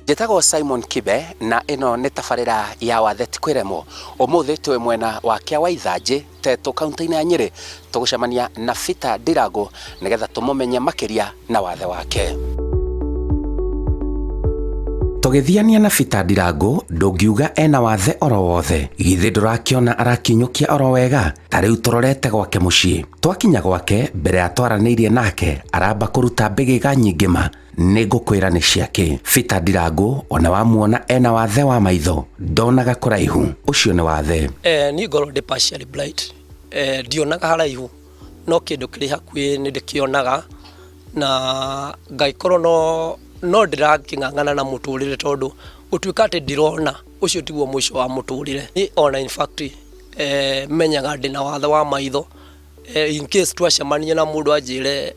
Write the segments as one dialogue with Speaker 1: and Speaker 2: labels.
Speaker 1: Njĩtagwo Simon Kibe na ĩno nĩ tabarĩra ya Wathe ti kwĩremwo. Ũmũthĩ twĩ mwena wa kĩa wa Ithanjĩ Tetu kaunti-inĩ ya Nyeri tũgũcemania na Peter Ndirangu nĩgetha tũmũmenye makĩria na wathe wake. Tũgĩthiania na Peter Ndirangu ndũngiuga ena wathe oro wothe. Githĩ ndũrakiona arakinyũkia oro wega? Ta rĩu tũrorete gwake mũciĩ. Twakinya gwake mbere ya twaranĩirie nake aramba kũruta mbĩgĩga nyingĩ ma. Nĩngũkwĩra nĩ ciake. Peter Ndirangu ona wamuona ena wathe wa maitho ndonaga kũraihu. Ũcio nĩ wathe.
Speaker 2: Niĩ ngorwo ndĩ partially blind. Ndionaga haraihu no kĩndũ kĩrĩ hakuhĩ nĩ ndĩkĩonaga na ngaikorwo no ndĩrakĩng'ang'ana na mũtũrĩre tondũ gũtuĩka atĩ ndirona ũcio tiguo mũico wa mũtũrĩre. Niĩ ona in fact menyaga ndĩ na wathe wa maitho in case twacemania na mũndũ anjĩre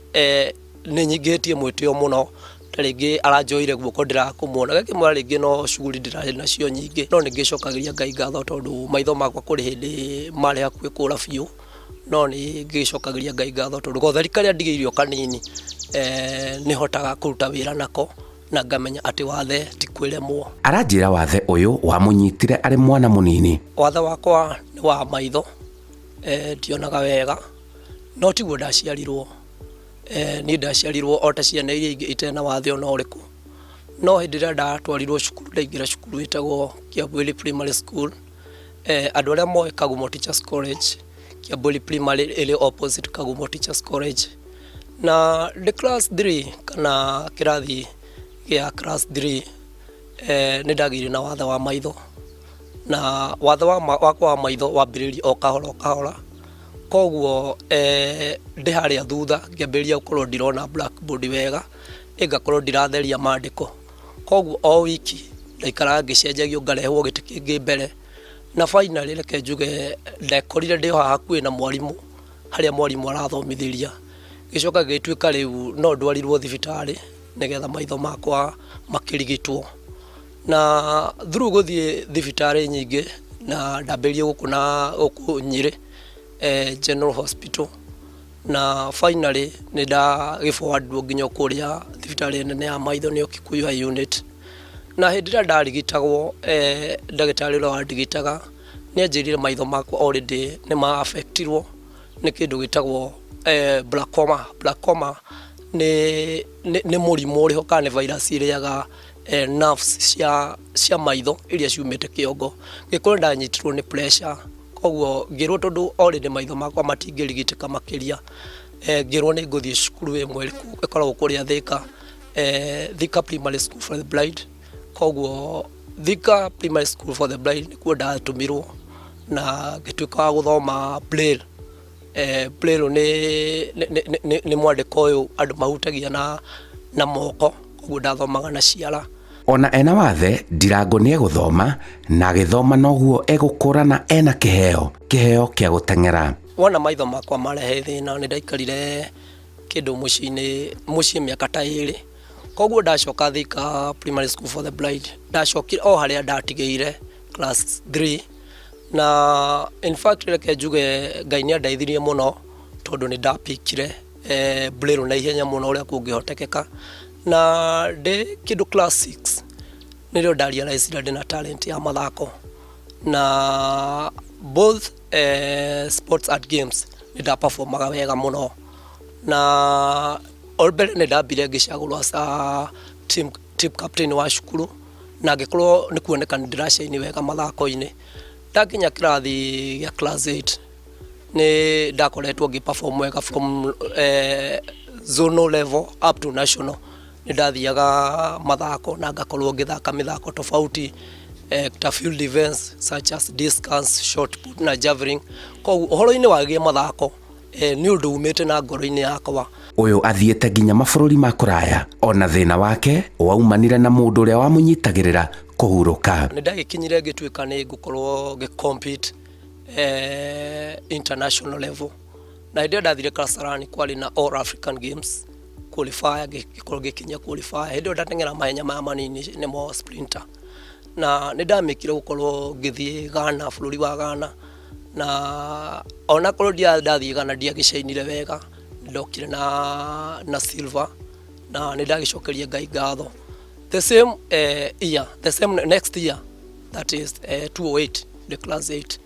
Speaker 2: nĩ nyingĩtie mwĩtĩo mũno ta rĩngĩ aranjoire guoko ndirakũmuona gakĩmwe rĩngĩ no cuguri ndirarĩ nacio nyingĩ no nĩngĩcokagĩria Ngai ngatho tondũ maitho makwa kũrĩ hĩndĩ marĩ hakuhĩ kũra biũ no nĩngĩcokagĩria Ngai ngatho tondũ gotheri karĩa ndigĩirio kanini nĩhotaga kũruta wĩra nako na ngamenya atĩ wathe ti kwĩremwo.
Speaker 1: Aranjĩra wathe ũyũ wamũnyitire arĩ mwana mũnini.
Speaker 2: Wathe wakwa nĩ wa maitho ndionaga wega no tiguo ndaciarirwo. Niĩ ndaciarirwo o ta ciana iria ingĩ itena wathe ona ũrĩkũ no hĩndĩ ĩrĩa ndatwarirwo cukuru ndaingĩra cukuru ĩtagwo Kĩambũri Primary School andũ arĩa moĩ Kagumo Teachers College Kĩambũri Primary ĩrĩ opposite Kagumo Teachers College na the class 3 kana kĩrathi gĩa class 3 nĩ ndagĩire na wathe wa maitho na wathe wakwa wa maitho wambĩrĩria o kahora koguo ndĩ harĩa thutha ngĩambĩrĩria gũkorwo ndirona blackboard wega ĩgakorwo ndiratheria maandĩko koguo o wiki ndaikaraga ngĩcenjagio ngarehwo gĩtĩ kĩngĩ mbere na finally reke njuge ndekorire ndĩ hakuhĩ na mwarimũ harĩa mwarimũ arathomithĩria gĩcoka gĩtuĩka rĩu no ndwarirwo thibitarĩ nĩgetha maitho makwa makĩrigitwo na through gũthiĩ thibitarĩ nyingĩ na ndambĩrĩrie gũkũ Nyeri General Hospital na finally nĩ ndagĩbwandwo nginya kũrĩa thibitarĩ nene ya maitho nĩyo Kikuyu unit na hĩndĩ ĩrĩa ndarigitagwo ndagĩtarĩ ũrĩa wandigitaga nĩanjĩrire maitho makwa already nĩ ma affectirwo nĩ kĩndũ gĩtagwo glaucoma nĩ mũrimũ ũrĩho kana nĩ virus ĩrĩaga nerves cia maitho iria ciumĩte kĩongo gĩkorwo ndanyitirwo nĩ pressure koguo ngĩrwo tondũ already maitho makwa matingĩrigitĩka makĩria ngĩrwo nĩ ngũthiĩ cukuru ĩmwe ĩkoragwo kũrĩa Thika Primary School for the Blind koguo Thika Primary School for the Blind nĩkuo ndatũmirwo na ngĩtuĩka wa gũthoma braille. Braille nĩ mwandĩko ũyũ andũ mahutagia na moko koguo ndathomaga na ciara.
Speaker 1: Ona ena wathe Ndirangu nĩ egũthoma na agĩthoma noguo egũkũrana ena kĩheo kĩa gũteng'era.
Speaker 2: Wona maitho makwa marehe thĩna nĩ ndaikarire kĩndũ mũciĩ mĩaka ta 2 koguo ndacoka Thika Primary School for the Blind ndacokire o harĩa ndatigĩire class 3 na in fact reke njuge Ngai nĩ andeithirie mũno tondũ nĩ ndapikire braille na ihenya mũno ũrĩa kũngĩhotekeka na ndĩ kĩndũ class 6 nĩrĩo ndarealize ndĩ na talent ya mathako na both sports and games nĩ ndaperformaga wega mũno na mbere nĩ ndambire ngĩcagũrwo as team captain wa cukuru na ngĩkorwo nĩ kuoneka nĩ ndĩracaini wega mathako-inĩ. Ndakinya kĩrathi gĩa class 8 nĩ ndakoretwo ngĩperform wega from zonal level up to national. Nĩ ndathiaga mathako na ngakorwo ngĩthaka mĩthako tofauti ta field events such as discus, shot put na javelin. Koguo ũhoro-inĩ wagiĩ mathako nĩ ũndũ umĩte na ngoro-inĩ yakwa.
Speaker 1: Ũyũ athiĩte nginya mabũrũri ma kũraya ona thĩna wake waumanire na mũndũ ũrĩa wamũnyitagĩrĩra kũhurũka.
Speaker 2: Nĩ ndagĩkinyire ngĩtuĩka nĩ ngũkorwo ngĩcompete international level na hĩndĩ ĩrĩa ndathire Kasarani kwarĩ na All African Games qualifier ngĩkorwo ngĩkinya qualifier hĩndĩ ĩyo ndateng'era mahenya maya manini nĩmo sprinter na nĩ ndamĩkire gũkorwo ngĩthiĩ Ghana bũrũri wa Ghana na ona korwo ndathiĩ Ghana ndiagĩcainire wega ndokire na silver na nĩ ndagĩcokeria Ngai ngatho the same year, the same next year, that is 208, the class 8,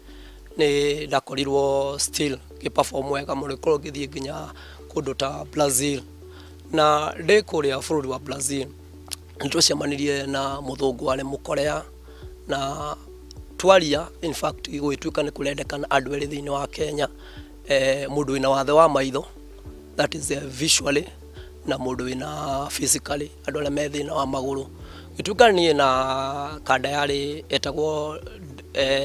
Speaker 2: ni ndakorirwo still giperform wega mũno korwo gĩthiĩ nginya kũndũ ta Brazil, na ndĩ kũrĩa bũrũri wa Brazil nĩtũcemanirie na mũthũngũ warĩ mũkorea, na twaria in fact gwĩtuĩka nĩ kũrendekana andũ erĩ thĩinĩ wa Kenya, mũndũ wĩna wathe wa maitho, that is visually, na mũndũ wĩna physically, andũ arĩa me thĩna wa magũrũ. Gĩtuĩka niĩ na kanda yarĩ etagwo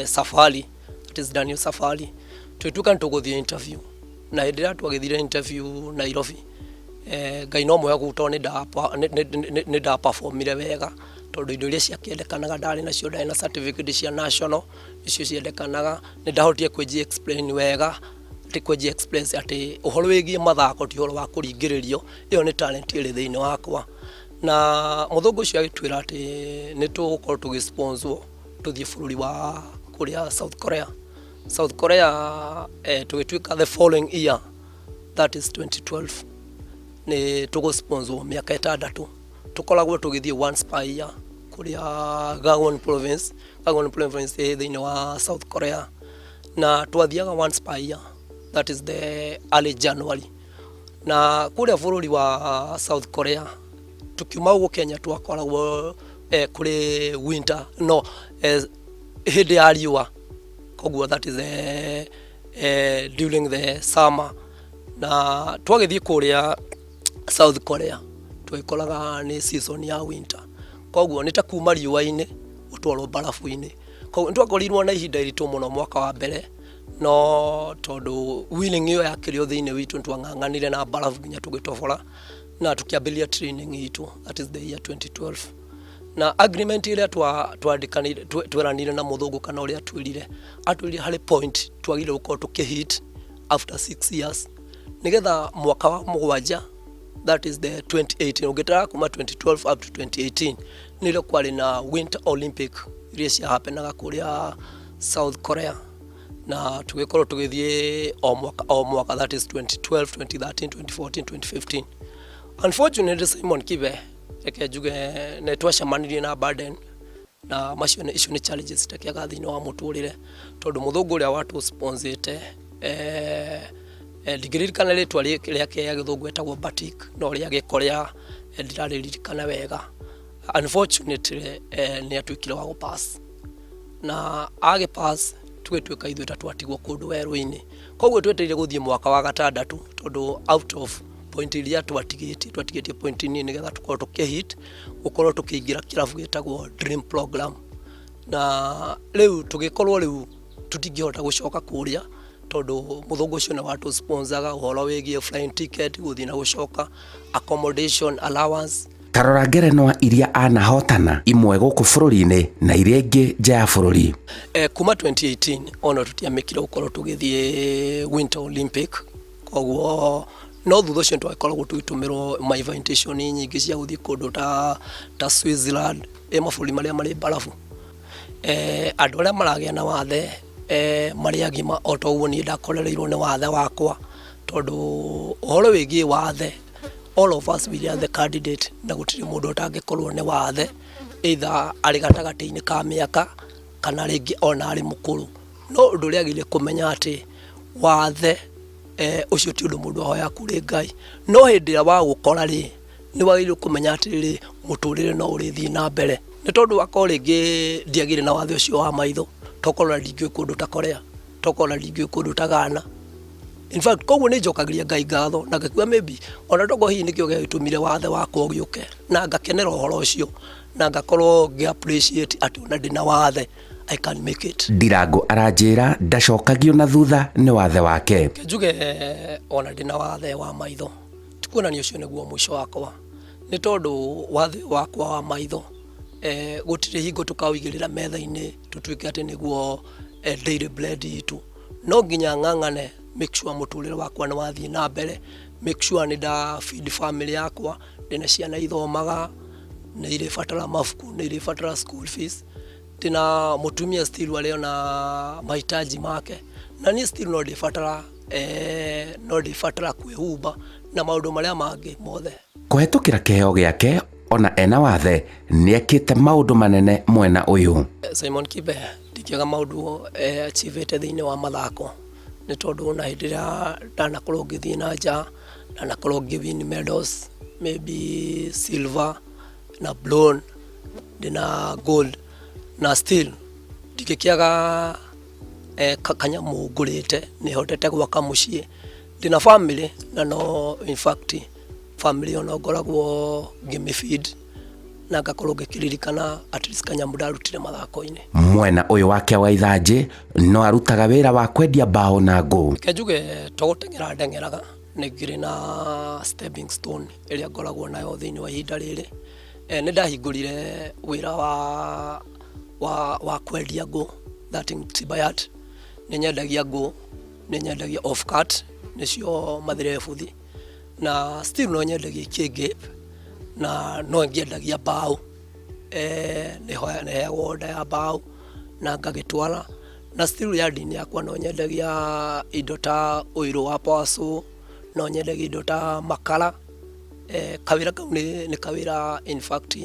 Speaker 2: Safari, that is Daniel Safari, twĩtuĩka nĩ tũgũthiĩ interview, na hĩndĩ ĩrĩa twagĩthire interview Nairobi, Ngai no mwega gũtoo nĩ ndaperformire wega, tondũ indo iria ciakĩendekanaga ndarĩ nacio, ndarĩ na certificate cia national icio ciendekanaga, nĩ ndahotire kwĩji explain wega, kwĩji explain atĩ ũhoro wĩgiĩ mathako ti ũhoro wa kũringĩrĩrio, ĩyo nĩ talent ĩrĩ thĩinĩ wakwa. Na mũthũngũ ũcio agĩtwĩra atĩ nĩ tũgũkorwo tũgĩsponsor tũthiĩ bũrũri wa kũrĩa South Korea, tũgĩtuĩka the following year, that is 2012, nĩ tũgũsponsor mĩaka 6, tũkoragwo tũgĩthiĩ once per year kũrĩa Gangwon province thĩinĩ wa South Korea, na twathiaga once per year, that is the early January. Na kũrĩa bũrũri wa South Korea tukiuma gũkũ Kenya twakoragwo kũrĩ winter, no hĩndĩ ya riũa, koguo that is during the summer, na twagĩthiĩ kũrĩa South Korea twĩkoraga nĩ season ya winter, koguo nĩ ta kuma riũa-inĩ ũtwarwo barafu-inĩ, koguo nĩtwakorirwo na ihinda iritũ mũno mwaka wa mbere, no tondũ willing ĩyo yakĩrĩ thĩinĩ witũ nĩtwang'ang'anire na barafu nginya tũgĩtobora na tũkĩambĩrĩria training itũ, that is the year 2012. Na agreement ĩrĩa twandĩkanire tweranire na mũthũngũ kana ũrĩa atwĩrire harĩ point twagire gũkorwo tũkĩhit after 6 years, nĩgetha mwaka wa 7, that is the 2018, ũngĩtara kuma 2012 up to 2018 nĩrĩo kwarĩ na Winter Olympic iria ciahapenaga kũrĩa South Korea, na tũgĩkorwo tũgĩthiĩ o mwaka, that is 2012, 2013, 2014, 2015. Unfortunately, Simon Kibe reke njuge nĩ twacemanirie na burden, na macio nĩ challenges tekĩaga thĩinĩ wa mũtũrĩre, tondũ mũthũngũ ũrĩa watũ-sponsorĩte ndigĩririkana rĩtwa rĩake ya gĩthũngũ etagwo Batik, no rĩa gĩkorea ndirarĩririkana wega. Unfortunately nĩ atuĩkire wa gũpass, na agĩpass tũgĩtuĩka ithuĩ tatwatigwo kũndũ werũ-inĩ, koguo twetereire gũthiĩ mwaka wa 6, tondũ out of point iria twatigĩtie point nini nĩgetha tũkorwo tũkĩhit gũkorwo tũkĩingĩra kĩrabu gĩtagwo Dream Program. Na rĩu tũgĩkorwo rĩu tũtingĩhota gũcoka kũrĩa, tondũ mũthũngũ ũcio nĩ watũ-sponsaga ũhoro wĩgiĩ flying ticket, gũthiĩ na gũcoka, accommodation allowance.
Speaker 1: Tarora ngerenwa iria anahotana, imwe gũkũ bũrũri-inĩ na iria ingĩ nja ya bũrũri.
Speaker 2: Kuma 2018 ona tũtiamĩkire gũkorwo tũgĩthiĩ Winter Olympic, koguo no thutha ũcio twagĩkoragwo tũgĩtũmĩrwo ma invitation nyingĩ cia gũthiĩ kũndũ ta Switzerland, mabũrũri marĩa marĩ barafu. Andũ arĩa maragĩa na wathe marĩ agima, o ta ũguo niĩ ndakorereirwo nĩ wathe wakwa, tondũ ũhoro wĩgiĩ wathe, all of us we are the candidate, na gũtirĩ mũndũ ũtangĩkorwo nĩ wathe, either arĩ gatagatĩ-inĩ ka mĩaka kana rĩngĩ ona arĩ mũkũrũ. No ũndũ ũrĩa agĩrĩire kũmenya atĩ wathe ũcio ti ũndũ mũndũ ahoya kũrĩ Ngai, no hĩndĩ ĩrĩa wagũkora rĩ, nĩ wagĩrĩirwo kũmenya atĩrĩrĩ mũtũrĩre no ũrĩthiĩ na mbere, nĩ tondũ wakorwo rĩngĩ ndiagĩrĩ na wathe ũcio wa maitho, tokorwo na ndingĩũĩ kũndũ ta Korea, tokorwo na ndingĩũĩ kũndũ ta Ghana. In fact, koguo nĩ njokagĩria Ngai ngatho, na ngakiuga maybe ona tokorwo hihi nĩkĩo gĩatũmire wathe wakwa ũgĩũke, na ngakenera ũhoro ũcio, na ngakorwo ngĩ-appreciate atĩ ona ndĩ na wathe, I can make it.
Speaker 1: Ndirangu aranjĩra ndacokagio na thutha nĩ wathe wake.
Speaker 2: Njuge ona ndĩ na wathe wa maitho, tikuonania ũcio nĩguo mũico wakwa, nĩ tondũ wathe wakwa wa maitho gũtirĩ hingo tũkawĩigĩrĩra metha-inĩ tũtuĩke atĩ nĩguo daily bread itũ, no nginya ng'ang'ane make sure mũtũrĩre wakwa nĩ wathiĩ na mbere, make sure nĩ nda feed family yakwa, ndĩna ciana ithomaga, nĩ irĩbatara mabuku, nĩ irĩbatara school fees, ndĩna mũtumia still arĩ ona mahitaji make, na niĩ still no ndĩbatara kwĩhumba na maũndũ marĩa mangĩ mothe.
Speaker 1: Kũhetũkĩra kĩheo gĩake, ona ena wathe nĩekĩte maũndũ manene mwena ũyũ.
Speaker 2: Simon Kibe ndikiaga maũndũ achievete thĩinĩ wa mathako nĩ tondũ na hĩndĩ ĩrĩa ndanakorwo ngĩthiĩ na nja ndanakorwo ngĩwin medals, maybe silver na bronze na gold, na still ndingĩkĩaga kanyamũ ngũrĩte nĩhotete gwaka mũciĩ ndĩna family na no in fact family ona ngoragwo ngĩmĩfeed na ngakorwo ngĩkĩririkana at least kanyamũ ndarutire mathako-inĩ.
Speaker 1: Mwena ũyũ wake wa ithanjĩ no arutaga wĩra wa kwendia mbaũ na ngũ.
Speaker 2: Kenjuge togũteng'era ndeng'eraga nĩ ngĩrĩ na stepping stone ĩrĩa ngoragwo nayo thĩinĩ wa ihinda rĩrĩ. Nĩ ndahingũrire wĩra wa kwendia ngũ, that in Tibayat. Nĩ nyendagia ngũ, nĩ nyendagia off cut nĩcio mathirebuthi, na still no nyendagia kĩngĩ na no ngĩendagia mbaũ. Nĩ heagwo order ya mbaũ na ngagĩtwara, na still yard-inĩ yakwa no nyendagia indo ta ũirũ wa pawaso, no nyendagia indo ta makara. Kawĩra kau nĩ kawĩra in fact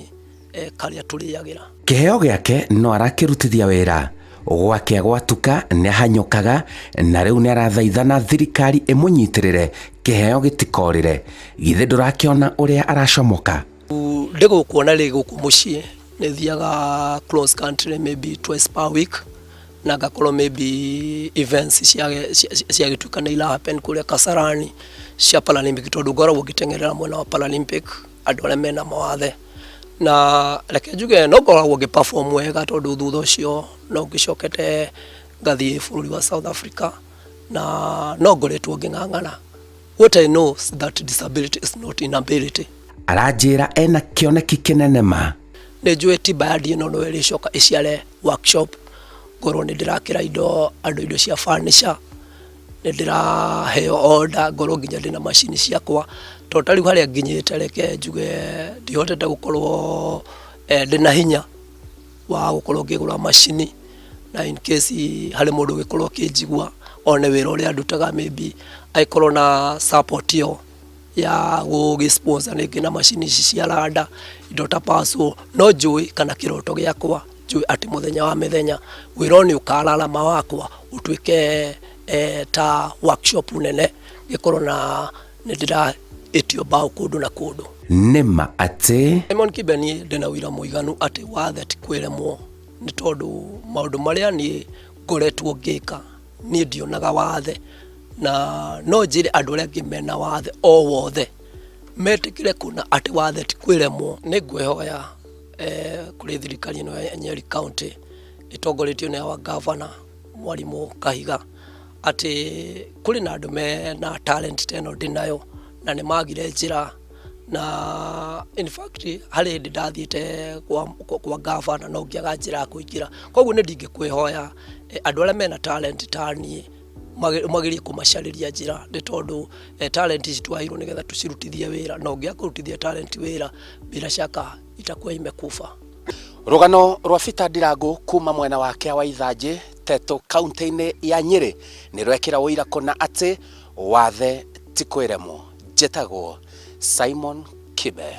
Speaker 2: karĩa tũrĩagĩra. Kĩheo gĩake no arakĩrutithia wĩra gwake gwatuka nĩahanyũkaga, na rĩu nĩarathaithana thirikari ĩmũnyitĩrĩre kĩheo gĩtikorĩre. Githĩ ndũrakĩona ũrĩa aracomoka? Ndĩgũkuona rĩ gũkũ mũciĩ nĩ thiaga cross country maybe twice per week, na ngakorwo maybe events ciagĩtuĩka nĩ ila happen kũrĩa Kasarani cia Paralympic, tondũ ngoragwo ngĩteng'erera mwena wa Paralympic andũ arĩa mena mawathe, na reke njuge no ngoragwo ngĩ-perform wega tondũ thutha ũcio no ngĩcokete ngathiĩ bũrũri wa South Africa na no ngoretwo ngĩng'ang'ana. What I know is that disability is not inability. Aranjĩra ena kĩoneki kĩnene ma. Nĩ njũĩ Tibayat ĩno no ĩrĩcoka ĩciare workshop, ngorwo nĩ ndĩrakĩra indo cia furniture, nĩ ndĩraheo order, ngorwo nginya ndĩna macini ciakwa, tondũ ta rĩu harĩa nginyĩte reke njuge ndihotete gũkorwo ndĩna hinya wa gũkorwo ngĩgũra macini, na in case harĩ mũndũ ũgĩkorwo akĩnjigua one wĩra ũrĩa ndutaga maybe aikorwo na support ĩyo ya gũgĩ-sponsor rĩngĩ na macini ici cia randa, indo ta pawaso, no njũĩ kana kĩroto gĩakwa njũĩ atĩ mũthenya wa mĩthenya wĩra ũyũ nĩ ũkararama wakwa ũtuĩke ta workshop nene, gĩkorwo na nĩ ndĩraĩtio mbaũ kũndũ na kũndũ. Nĩma atĩ Simon Kibe niĩ ndĩna ũira mũiganu atĩ wathe ti kwĩremwo, nĩ tondũ maũndũ marĩa niĩ ngoretwo ngĩka niĩ ndionaga wathe, na no njĩre andũ arĩa angĩ mena wathe o wothe metĩkĩre kuona atĩ wathe ti kwĩremwo. Nĩ ngwĩhoya kũrĩ thirikari ĩno ya Nyeri County ĩtongoretio nĩ wa governor Mwarimũ Kahiga atĩ kũrĩ na andũ mena talent ta ĩno ndĩnayo na nĩ magire njĩra, na in fact harĩ hĩndĩ ndathiĩte kwa governor no ngĩaga njĩra ya kũingĩra, koguo nĩ ndingĩkwĩhoya andũ arĩa mena talent ta niĩ magerie kũmacarĩria njĩra, nĩ tondũ talent ici twahirwo nĩgetha tũcirutithie wĩra, na ũngĩaga kũrutithia talent wĩra bila shaka itakuwa imekufa. Rũgano rwa Peter Ndirangu kuma mwena wake wa ithanjĩ Tetu kaunti-inĩ ya Nyeri nĩ rwekĩra ũira kũna atĩ wathe ti kwĩremwo. Njĩtagwo Simon Kibe.